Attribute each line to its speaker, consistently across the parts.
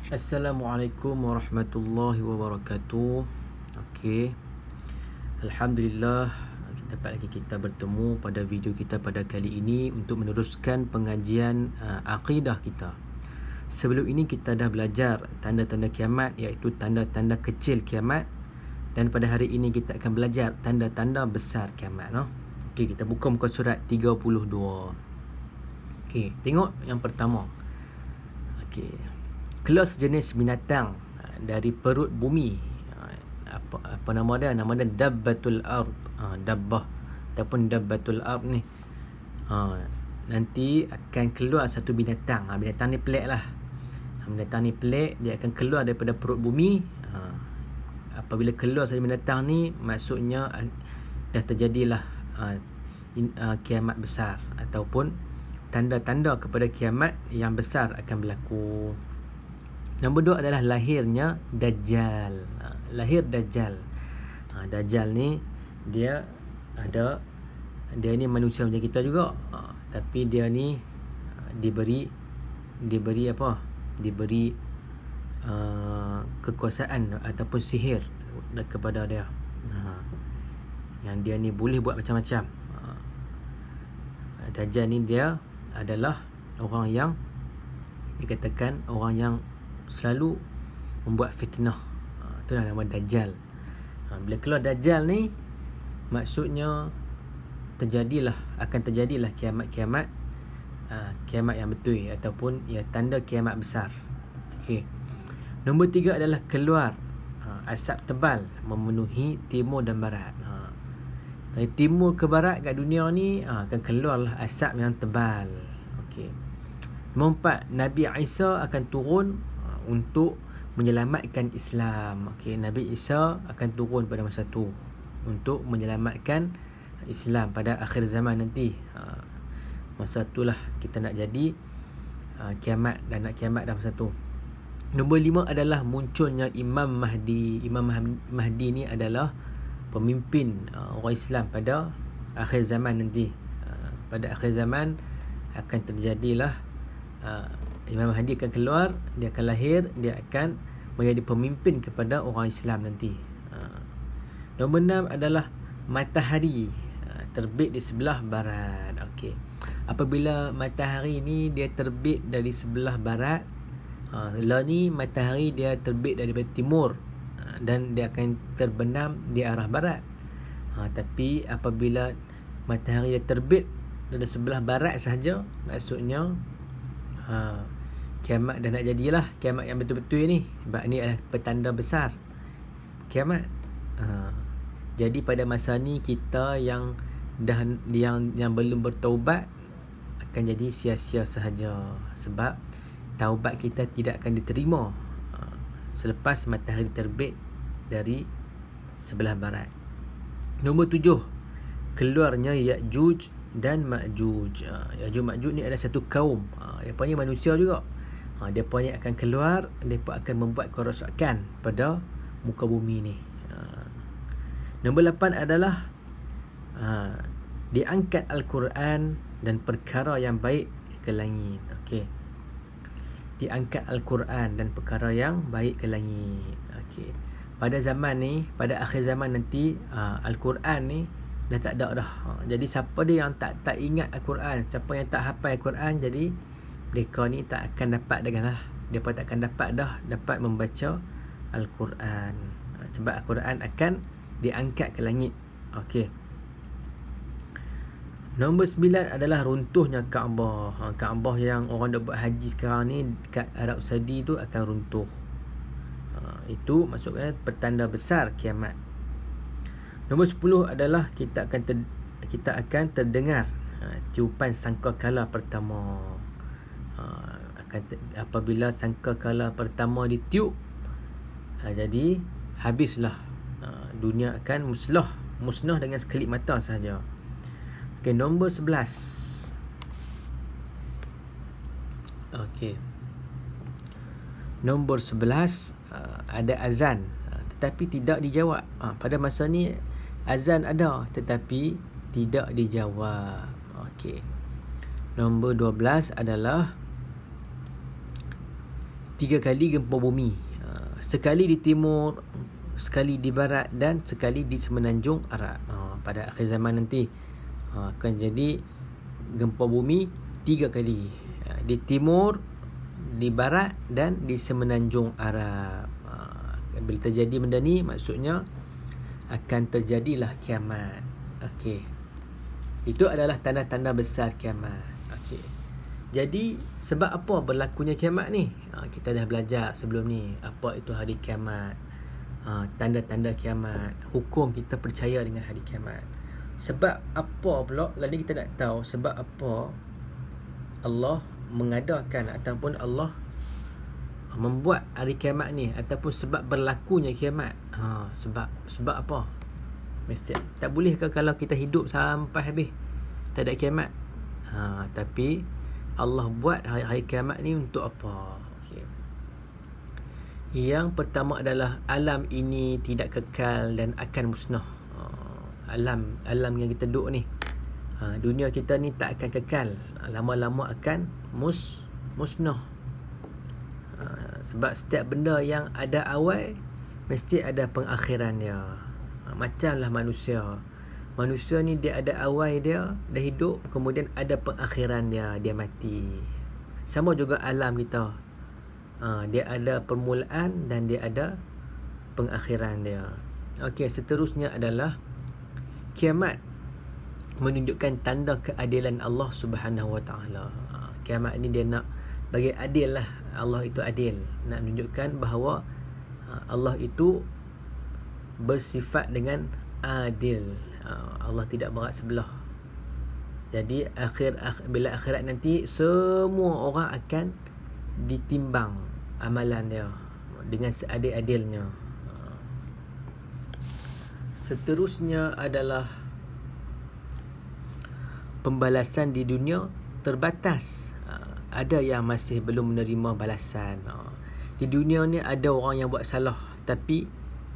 Speaker 1: Assalamualaikum warahmatullahi wabarakatuh. Okey. Alhamdulillah kita bertemu pada video kita pada kali ini untuk meneruskan pengajian akidah kita. Sebelum ini kita dah belajar tanda-tanda kiamat, iaitu tanda-tanda kecil kiamat, dan pada hari ini kita akan belajar tanda-tanda besar kiamat. Okey, kita buka muka surat 32. Okey, tengok yang pertama. Okey. Keluar sejenis binatang dari perut bumi. Apa nama dia? Nama dia dabbatul ard. Dabbah ataupun dabbatul ard ni. Nanti akan keluar satu binatang. Binatang ni pelik lah. Binatang ni pelik, dia akan keluar daripada perut bumi. Apabila keluar satu binatang ni, maksudnya dah terjadilah kiamat besar ataupun tanda-tanda kepada kiamat yang besar akan berlaku. Nombor 2 adalah lahirnya Dajjal. Lahir Dajjal. Dajjal ni dia ni manusia macam kita juga. Tapi dia ni diberi apa? Diberi kekuasaan ataupun sihir kepada dia. Yang dia ni boleh buat macam-macam. Dajjal ni dia adalah orang yang dikatakan orang yang selalu membuat fitnah. Itulah nama Dajjal. Bila keluar Dajjal ni, maksudnya akan terjadilah kiamat-kiamat, kiamat yang betul ataupun tanda kiamat besar. Okey. Nombor 3 adalah keluar asap tebal memenuhi timur dan barat. Dari timur ke barat kat dunia ni akan keluarlah asap yang tebal. Okey. Nombor 4, Nabi Isa akan turun untuk menyelamatkan Islam. Okey, Nabi Isa akan turun pada masa tu untuk menyelamatkan Islam pada akhir zaman nanti. Masa itulah kita nak jadi kiamat dan nak kiamat dah masa tu. Nombor 5 adalah munculnya Imam Mahdi. Imam Mahdi ni adalah pemimpin orang Islam pada akhir zaman nanti. Pada akhir zaman akan terjadilah Imam Mahdi akan keluar, dia akan lahir, dia akan menjadi pemimpin kepada orang Islam nanti. Nombor 6 adalah matahari terbit di sebelah barat. Okey. Apabila matahari ni dia terbit dari sebelah barat, lah ni matahari dia terbit daripada timur dan dia akan terbenam di arah barat. Tapi apabila matahari dia terbit dari sebelah barat sahaja, maksudnya kiamat dah nak jadilah, kiamat yang betul-betul ni. Sebab ni adalah petanda besar kiamat. Jadi pada masa ni kita yang belum bertaubat akan jadi sia-sia sahaja, sebab taubat kita tidak akan diterima selepas matahari terbit dari sebelah barat. Nombor 7, keluarnya Ya'juj dan Ma'juj. Ya'juj Ma'juj ni adalah satu kaum. Mereka ni manusia juga. Mereka ni akan keluar, mereka akan membuat kerosakan pada muka bumi ni. Nombor 8 adalah diangkat Al-Quran dan perkara yang baik ke langit. Okey. Diangkat Al-Quran dan perkara yang baik ke langit. Okey. Pada zaman ni, pada akhir zaman nanti, Al-Quran ni dah tak ada dah. Jadi siapa dia yang tak ingat Al-Quran, siapa yang tak hafal Al-Quran, jadi mereka ni tak akan dapat mereka tak akan dapat membaca Al-Quran. Sebab Al-Quran akan diangkat ke langit. Okey. Nombor 9 adalah runtuhnya Kaabah. Kaabah yang orang dah buat haji sekarang ni kat Arab Saudi tu akan runtuh. Itu maksudnya petanda besar kiamat. Nombor 10 adalah kita akan terdengar tiupan sangkakala pertama. Apabila sangkakala pertama ditiup, jadi habislah, dunia akan musnah dengan sekelip mata sahaja. Okey, nombor 11. Okey. Nombor 11, ada azan tetapi tidak dijawab. Pada masa ni azan ada tetapi tidak dijawab. Okey. Nombor 12 adalah 3 kali gempa bumi. Sekali di timur, sekali di barat dan sekali di semenanjung Arab. Pada akhir zaman nanti akan jadi gempa bumi 3 kali. Di timur, di barat dan di semenanjung Arab. Bila terjadi benda ni, maksudnya akan terjadilah kiamat. Okey. Itu adalah tanda-tanda besar kiamat. Okey. Jadi sebab apa berlakunya kiamat ni? Kita dah belajar sebelum ni apa itu hari kiamat. Tanda-tanda kiamat, hukum kita percaya dengan hari kiamat. Sebab apa pula? Lalu kita nak tahu sebab apa Allah mengadakan ataupun Allah membuat hari kiamat ni, ataupun sebab berlakunya kiamat. Sebab apa? Mesti tak boleh ke kalau kita hidup sampai habis tak ada kiamat? Tapi Allah buat hari kiamat ni untuk apa? Okay. Yang pertama adalah alam ini tidak kekal dan akan musnah. Alam yang kita duduk ni, dunia kita ni tak akan kekal, lama-lama akan musnah. Sebab setiap benda yang ada awal mesti ada pengakhiran dia. Macamlah manusia. Manusia ni dia ada awal dia hidup, kemudian ada pengakhiran dia mati. Sama juga alam kita. Dia ada permulaan dan dia ada pengakhiran dia. Okey, seterusnya adalah kiamat menunjukkan tanda keadilan Allah Subhanahu Wa Taala. Kiamat ni dia nak bagi adil lah. Allah itu adil. Nak menunjukkan bahawa Allah itu bersifat dengan adil. Allah tidak berat sebelah. Jadi bila akhirat nanti, semua orang akan ditimbang amalan dia dengan seadil-adilnya. Seterusnya adalah pembalasan di dunia terbatas. Ada yang masih belum menerima balasan. Di dunia ni ada orang yang buat salah tapi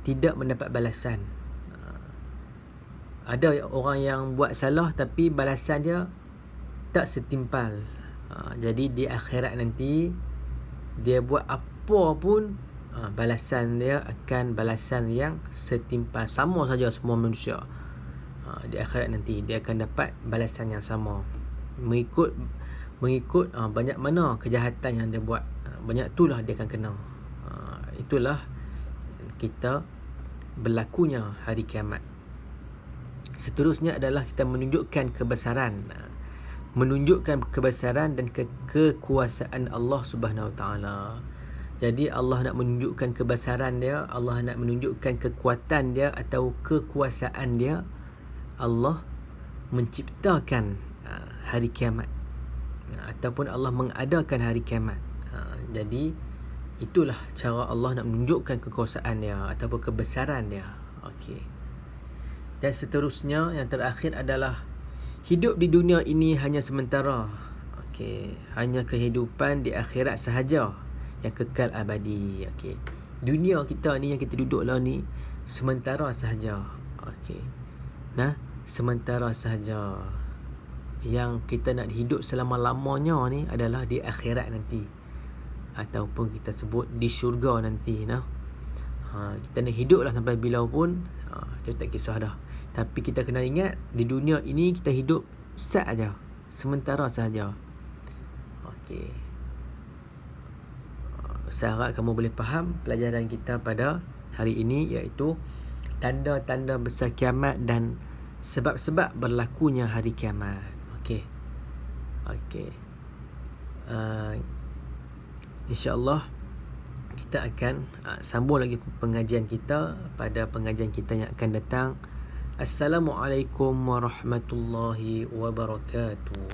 Speaker 1: tidak mendapat balasan. Ada orang yang buat salah tapi balasan dia tak setimpal. Jadi di akhirat nanti dia buat apa pun, balasan dia akan balasan yang setimpal. Sama saja semua manusia. Di akhirat nanti dia akan dapat balasan yang sama. Mengikut banyak mana kejahatan yang dia buat, banyak itulah dia akan kena. Itulah kita berlakunya hari kiamat. Seterusnya adalah kita menunjukkan kebesaran dan kekuasaan Allah Subhanahu Wa Taala. Jadi Allah nak menunjukkan kebesaran dia, Allah nak menunjukkan kekuatan dia atau kekuasaan dia. Allah menciptakan hari kiamat, ataupun Allah mengadakan hari kiamat. Jadi itulah cara Allah nak menunjukkan kekuasaan dia ataupun kebesaran dia. Okey. Dan seterusnya, yang terakhir adalah hidup di dunia ini hanya sementara. Okey, hanya kehidupan di akhirat sahaja yang kekal abadi. Okey. Dunia kita ni yang kita duduk lah ni sementara sahaja. Okey. Sementara sahaja. Yang kita nak hidup selama-lamanya ni adalah di akhirat nanti, ataupun kita sebut di syurga nanti. Kita nak hidup lah sampai bila pun, itu tak kisah dah. Tapi kita kena ingat, di dunia ini kita hidup sahaja, sementara sahaja. Okey. Saya harap kamu boleh faham pelajaran kita pada hari ini, iaitu tanda-tanda besar kiamat dan sebab-sebab berlakunya hari kiamat. Okey. InsyaAllah kita akan sambung lagi pengajian kita pada pengajian kita yang akan datang. Assalamualaikum warahmatullahi wabarakatuh.